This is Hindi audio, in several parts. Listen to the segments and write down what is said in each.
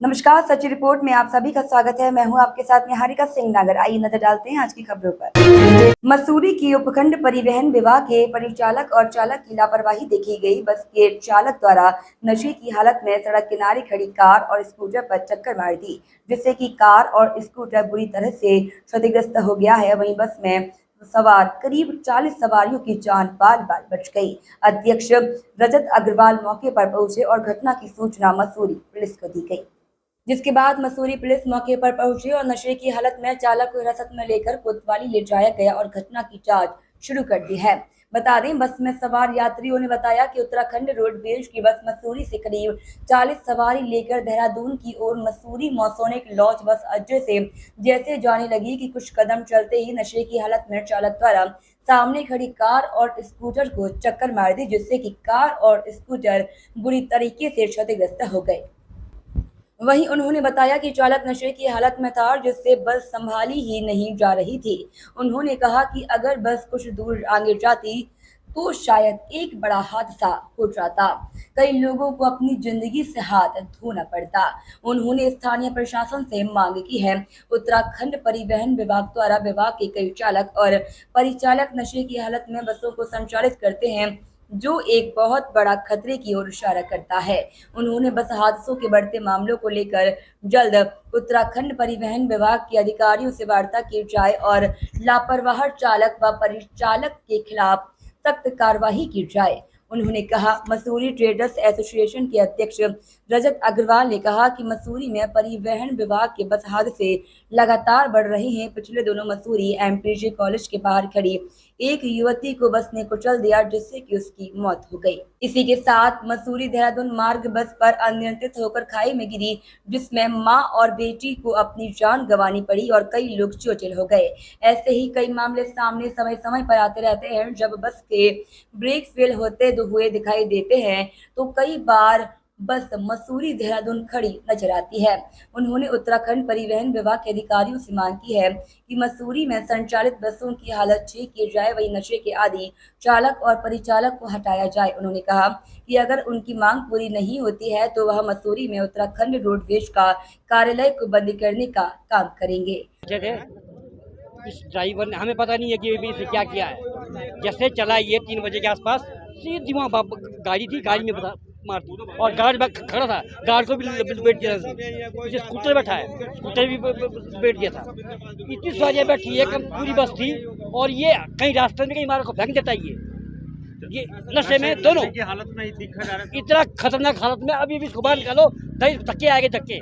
नमस्कार, सच्ची रिपोर्ट में आप सभी का स्वागत है। मैं हूं आपके साथ निहारिका सिंह नागर। आइए नजर डालते हैं आज की खबरों पर। मसूरी की उपखंड परिवहन विभाग के परिचालक और चालक की लापरवाही देखी गई। बस के चालक द्वारा नशे की हालत में सड़क किनारे खड़ी कार और स्कूटर पर टक्कर मार दी, जिससे कि कार और स्कूटर बुरी तरह से क्षतिग्रस्त हो गया है। वहीं बस में सवार करीब 40 सवारियों की जान बाल बाल बच गई। अध्यक्ष रजत अग्रवाल मौके पर पहुंचे और घटना की सूचना मसूरी पुलिस को दी गई, जिसके बाद मसूरी पुलिस मौके पर पहुंची और नशे की हालत में चालक को हिरासत में लेकर कोतवाली ले जाया गया और घटना की जांच शुरू कर दी है। बता दें, बस में सवार यात्रियों ने बताया कि उत्तराखंड रोडवेज की बस मसूरी से करीब 40 सवारी लेकर देहरादून की ओर मसूरी मौसोनिक लॉज बस अड्डे से जैसे जाने लगी कि कुछ कदम चलते ही नशे की हालत में चालक द्वारा सामने खड़ी कार और स्कूटर को चक्कर मार दी, जिससे कि कार और स्कूटर बुरी तरीके से क्षतिग्रस्त हो गए। वहीं उन्होंने बताया कि चालक नशे की हालत में था, जिससे बस संभाली ही नहीं जा रही थी। उन्होंने कहा कि अगर बस कुछ दूर आगे जाती तो शायद एक बड़ा हादसा हो जाता, कई लोगों को अपनी जिंदगी से हाथ धोना पड़ता। उन्होंने स्थानीय प्रशासन से मांग की है। उत्तराखंड परिवहन विभाग द्वारा विभाग के कई चालक और परिचालक नशे की हालत में बसों को संचालित करते हैं, जो एक बहुत बड़ा खतरे की ओर इशारा करता है। उन्होंने बस हादसों के बढ़ते मामलों को लेकर जल्द उत्तराखंड परिवहन विभाग के अधिकारियों से वार्ता की जाए और लापरवाह चालक व परिचालक के खिलाफ सख्त कार्रवाई की जाए। उन्होंने कहा, मसूरी ट्रेडर्स एसोसिएशन के अध्यक्ष रजत अग्रवाल ने कहा कि मसूरी में परिवहन विभाग के बस हादसे लगातार बढ़ रहे हैं। पिछले दिनों मसूरी एमपीजे कॉलेज के बाहर खड़ी एक युवती को बस ने कुचल दिया, जिससे कि उसकी मौत हो गई। इसी के साथ मसूरी देहरादून मार्ग बस पर अनियंत्रित होकर खाई में गिरी, जिसमें मां और बेटी को अपनी जान गंवानी पड़ी और कई लोग चोटिल हो गए। ऐसे ही कई मामले सामने समय समय पर आते रहते हैं। जब बस के ब्रेक फेल होते हुए दिखाई देते हैं तो कई बार बस मसूरी देहरादून खड़ी नजर आती है। उन्होंने उत्तराखंड परिवहन विभाग के अधिकारियों से मांग की है कि मसूरी में संचालित बसों की हालत ठीक की जाए, वही नशे के आदि चालक और परिचालक को हटाया जाए। उन्होंने कहा कि अगर उनकी मांग पूरी नहीं होती है तो वह मसूरी में उत्तराखंड रोडवेज का कार्यालय को बंद करने का काम करेंगे। इस ड्राइवर ने, हमें पता नहीं है कि इसने क्या किया है। जैसे चला ये 3 बजे के आसपास सीधी वहाँ गाड़ी थी, गाड़ी में मार दी और गाड़ी में खड़ा था, गाड़ी को भी बैठ गया था। स्कूटर बैठा है, स्कूटर भी बैठ गया था। इतनी सवारियाँ बैठी है, कम पूरी बस थी और ये कहीं रास्ते में कहीं मारा को फेंक देता है। ये नशे में दोनों की हालत में दिखा जा रहा है, इतना खतरनाक हालत में। अभी इसको बाहर निकालो, धक्के आएंगे धक्के।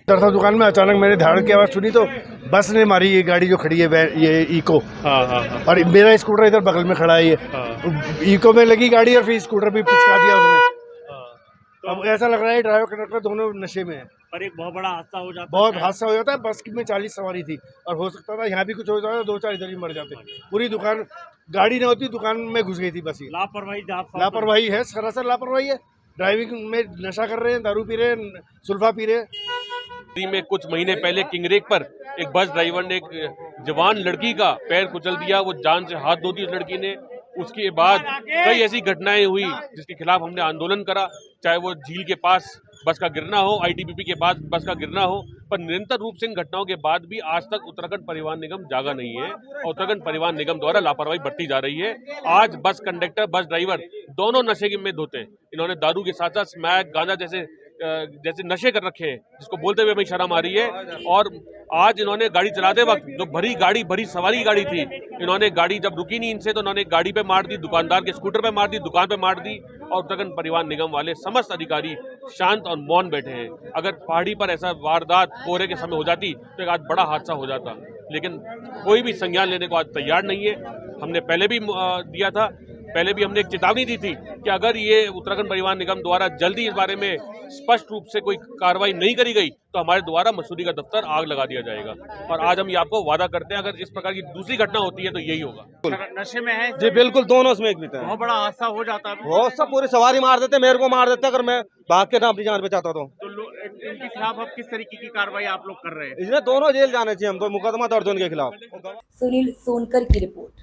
था दुकान में, अचानक मैंने धाड़ की आवाज़ सुनी तो बस ने मारी ये गाड़ी जो खड़ी है, ये इको। और मेरा स्कूटर इधर बगल में खड़ा है। ये इको में लगी गाड़ी और फिर स्कूटर भी पिचका दिया उसने। अब ऐसा लग रहा है ड्राइवर कंडक्टर दोनों नशे में है। पर एक बहुत बड़ा हादसा हो जाता है। बहुत हादसा हो जाता है। बस में 40 सवारी थी और हो सकता था यहाँ भी कुछ हो जाता, 2-4 इधर ही मर जाते। पूरी दुकान, गाड़ी न होती दुकान में घुस गई थी बस। ये लापरवाही है, सरासर लापरवाही है। ड्राइविंग में नशा कर रहे हैं, दारू पी रहे हैं, सुल्फा पी रहे हैं। में कुछ महीने पहले किंगरेक पर एक बस ड्राइवर ने एक जवान लड़की का पैर कुचल दिया, वो जान से हाथ धो दी उस लड़की ने। उसके बाद कई ऐसी घटनाएं हुई जिसके खिलाफ हमने आंदोलन करा, चाहे वो झील के पास बस का गिरना हो, आईटीबीपी के पास बस का गिरना हो। पर निरंतर रूप से इन घटनाओं के बाद भी आज तक उत्तराखंड परिवहन निगम जागा नहीं है और उत्तराखंड परिवहन निगम द्वारा लापरवाही बढ़ती जा रही है। आज बस कंडक्टर, बस ड्राइवर दोनों नशे में धोते हैं। इन्होंने दारू के साथ साथ स्मैक, गांजा जैसे नशे कर रखे हैं, जिसको बोलते हुए हमें शर्म आ रही है। और आज इन्होंने गाड़ी चलाते वक्त जो भरी सवारी गाड़ी थी, इन्होंने गाड़ी जब रुकी नहीं इनसे तो इन्होंने गाड़ी पे मार दी, दुकानदार के स्कूटर पे मार दी, दुकान पे मार दी। और उत्तराखंड परिवहन निगम वाले समस्त अधिकारी शांत और मौन बैठे हैं। अगर पहाड़ी पर ऐसा वारदात कोहरे के समय हो जाती तो एक आज बड़ा हादसा हो जाता, लेकिन कोई भी संज्ञान लेने को आज तैयार नहीं है। हमने पहले भी दिया था, पहले भी हमने एक चेतावनी दी थी कि अगर ये उत्तराखंड परिवहन निगम द्वारा जल्दी इस बारे में स्पष्ट रूप से कोई कार्रवाई नहीं करी गई तो हमारे द्वारा मसूरी का दफ्तर आग लगा दिया जाएगा। और आज हम ये आपको वादा करते हैं, अगर इस प्रकार की दूसरी घटना होती है तो यही होगा। नशे में है जी बिल्कुल, दोनों उसमें एक भी था। बहुत बड़ा हादसा हो जाता है। वो सब पूरी सवारी मार देते, मेरे को मार देते अगर मैं भाग के ना अपनी जान बचाता तो इनके खिलाफ अब किस तरीके की कार्रवाई आप लोग कर रहे हैं? इसमें दोनों जेल जाने चाहिए, हमको मुकदमा दर्ज होने के खिलाफ। सुनील सोनकर की रिपोर्ट।